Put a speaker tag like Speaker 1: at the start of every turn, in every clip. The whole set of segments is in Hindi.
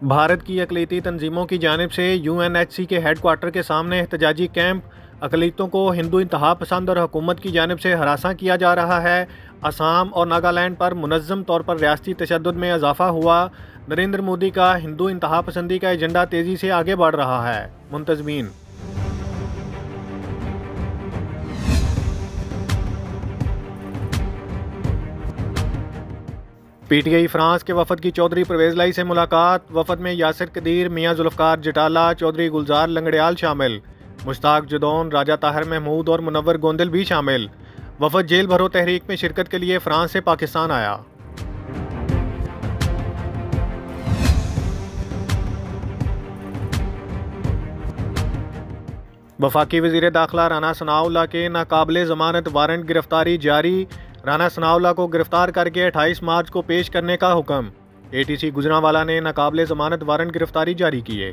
Speaker 1: भारत की अक़लीती तंजीमों की जानिब से UNHC के हेड क्वार्टर के सामने एहतजाजी कैंप। अक़लीतों को हिंदू इंतहा पसंद और हुकूमत की जानिब से हरासा किया जा रहा है। असम और नागालैंड पर मुनज़्ज़म तौर पर रियासती तशद्दुद में इजाफा हुआ। नरेंद्र मोदी का हिंदू इंतहा पसंदी का एजेंडा तेज़ी से आगे बढ़ रहा है। मुंतज़मीन। PTI फ्रांस के वफद की चौधरी परवेज़ लाई से मुलाकात। वफद में यासिर कदीर, मियाँ जुल्फ़कार जटाला, चौधरी गुलजार लंगड़ियाल शामिल। मुश्ताक जदौन, राजा ताहिर महमूद और मुनव्वर गोंदल भी शामिल। वफद जेल भरो तहरीक में शिरकत के लिए फ्रांस से पाकिस्तान आया। वफाकी वज़ीर दाखिला राना सनाउल्लाह के नाकाबिले ज़मानत वारंट गिरफ्तारी जारी। राना सनाउल्लाह को गिरफ्तार करके 28 मार्च को पेश करने का हुक्म। ATC गुजरांवाला ने नाकाबिले ज़मानत वारंट गिरफ्तारी जारी किए।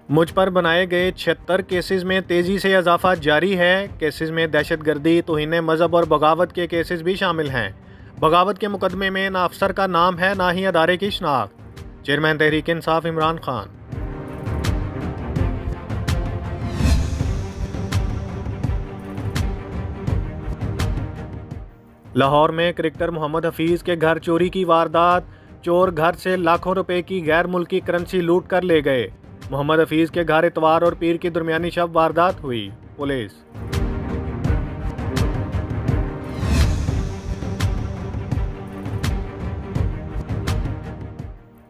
Speaker 1: मुझ पर बनाए गए 76 केसेस में तेज़ी से इजाफा जारी है। केसेस में दहशतगर्दी, तौहीन मज़हब और बगावत के केसेस भी शामिल हैं। बगावत के मुकदमे में ना अफसर का नाम है ना ही अदारे की शनाख्त। चेयरमैन तहरीक इंसाफ इमरान खान। लाहौर में क्रिकेटर मोहम्मद हफीज़ के घर चोरी की वारदात। चोर घर से लाखों रुपए की गैर मुल्की करेंसी लूट कर ले गए। मोहम्मद हफीज़ के घर इतवार और पीर की दरमियानी शब वारदात हुई। पुलिस।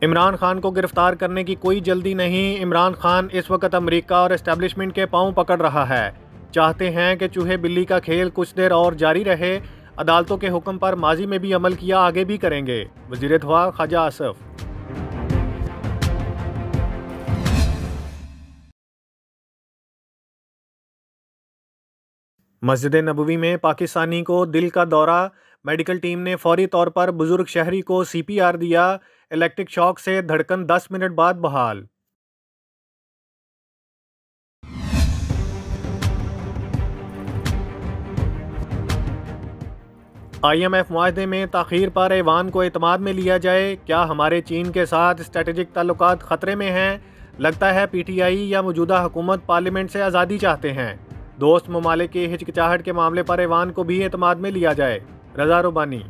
Speaker 1: इमरान खान को गिरफ्तार करने की कोई जल्दी नहीं। इमरान खान इस वक्त अमेरिका और एस्टेब्लिशमेंट के पांव पकड़ रहा है। चाहते हैं कि चूहे बिल्ली का खेल कुछ देर और जारी रहे। अदालतों के हुक्म पर माजी में भी अमल किया, आगे भी करेंगे। वज़ीर दफ़ा ख्वाजा आसिफ। मस्जिद नबवी में पाकिस्तानी को दिल का दौरा। मेडिकल टीम ने फौरी तौर पर बुजुर्ग शहरी को CPR दिया। इलेक्ट्रिक शॉक से धड़कन 10 मिनट बाद बहाल। IMF मुआहदे में ताख़ीर पर ईवान को एतमाद में लिया जाए। क्या हमारे चीन के साथ स्ट्रेटेजिक ताल्लुकात ख़तरे में हैं? लगता है PTI या मौजूदा हुकूमत पार्लियामेंट से आज़ादी चाहते हैं। दोस्त ममालिक की हिचकिचाहट के मामले पर ईवान को भी एतमाद में लिया जाए। रज़ा रुबानी।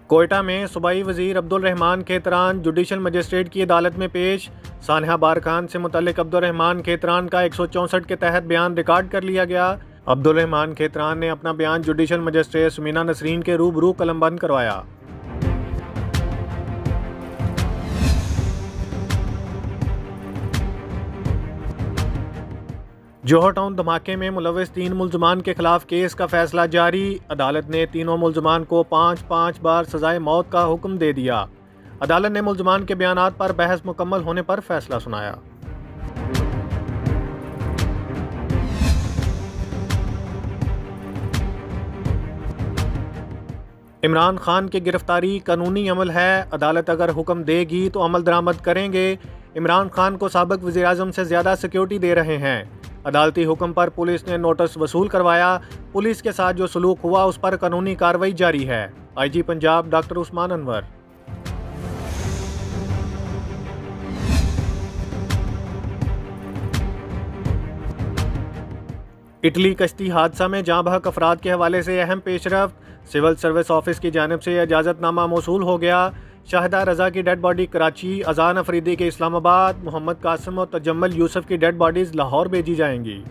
Speaker 1: कोयटा में सूबाई वज़ीर अब्दुल रहमान खेतरान जुडिशल मजिस्ट्रेट की अदालत में पेश। सानहा बारखान से मुतल्लिक अब्दुल रहमान खेतरान का 164 के तहत बयान रिकॉर्ड कर लिया गया। अब्दुल रहमान खेतरान ने अपना बयान जुडिशल मजिस्ट्रेट सुमीना नसरीन के रूबरू कलमबंद करवाया। जौहर टाउन धमाके में मुलविस 3 मुल्ज़मान के खिलाफ केस का फैसला जारी। अदालत ने तीनों मुल्ज़मान को 5-5 बार सजाए मौत का हुक्म दे दिया। अदालत ने मुल्ज़मान के बयानात पर बहस मुकम्मल होने पर फैसला सुनाया। इमरान खान की गिरफ्तारी कानूनी अमल है। अदालत अगर हुक्म देगी तो अमल दरामद करेंगे। इमरान खान को साबिक वज़ीर आज़म से ज़्यादा सिक्योरिटी दे रहे हैं। अदालती हुक्म पर पुलिस ने नोटिस वसूल करवाया। पुलिस के साथ जो सलूक हुआ उस पर कानूनी कार्रवाई जारी है। IG Punjab doctor Usman Anwar. Italy कश्ती हादसा में जाँ बहक अफराद के हवाले से अहम पेशरफ्त। सिविल सर्विस ऑफिस की जानिब से इजाज़तनामा मौसूल हो गया। शाहिदा रज़ा की डेड बॉडी कराची, अजान अफरीदी के इस्लामाबाद, मोहम्मद कासिम और तजम्मल यूसुफ की डेड बॉडीज़ लाहौर भेजी जाएंगी।